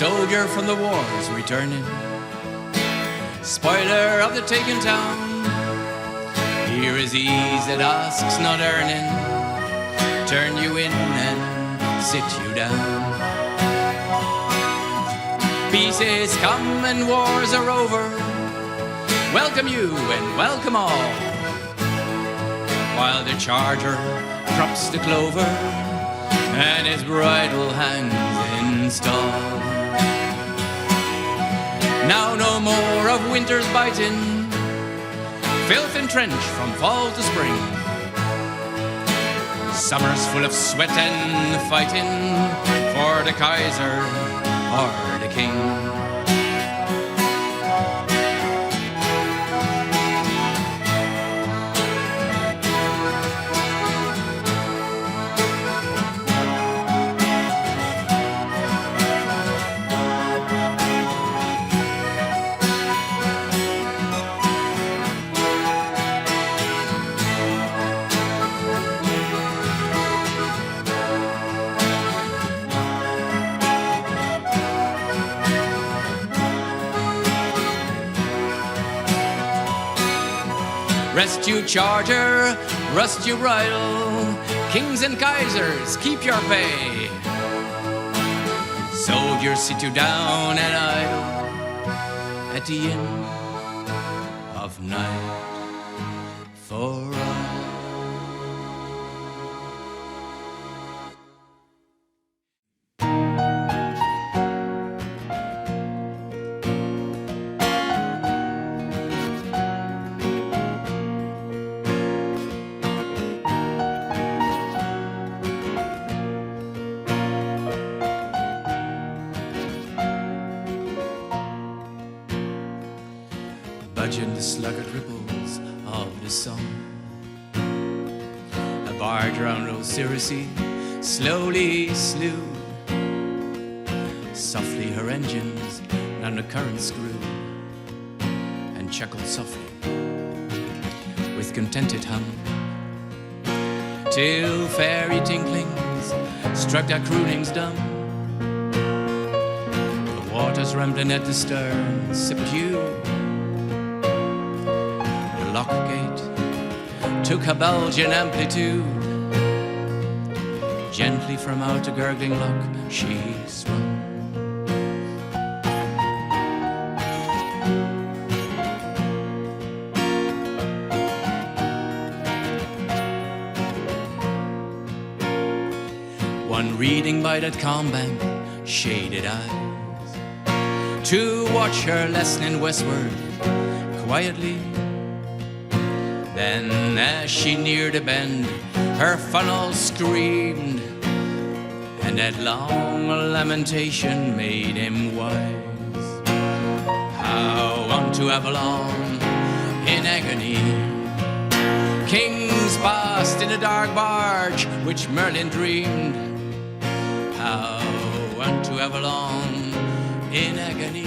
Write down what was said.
soldier from the wars returning, spoiler of the taken town. Here is ease that asks not earning, turn you in and sit you down. Peace is come and wars are over, welcome you and welcome all, while the charger crops the clover and his bridle hangs in stall. Now no more of winter's biting, filth and trench from fall to spring, summer's full of sweat and fighting for the Kaiser or the King. Rest you charger, rust you bridle, kings and kaisers, keep your pay. Soldiers, sit you down and idle at the end of night for all. Budging the sluggard ripples of the song, a barge round old Sirisi slowly slew. Softly her engines round the current screw, and chuckled softly with contented hum, till fairy tinklings struck their croonings dumb. The waters rambling at the stern sipped you. Lockgate took a Belgian amplitude, gently from out a gurgling lock she swung. One reading by that calm bank, shaded eyes, to watch her lessening westward quietly. Then as she neared a bend, her funnel screamed, and that long lamentation made him wise. How unto Avalon in agony, kings passed in a dark barge which Merlin dreamed. How unto Avalon in agony.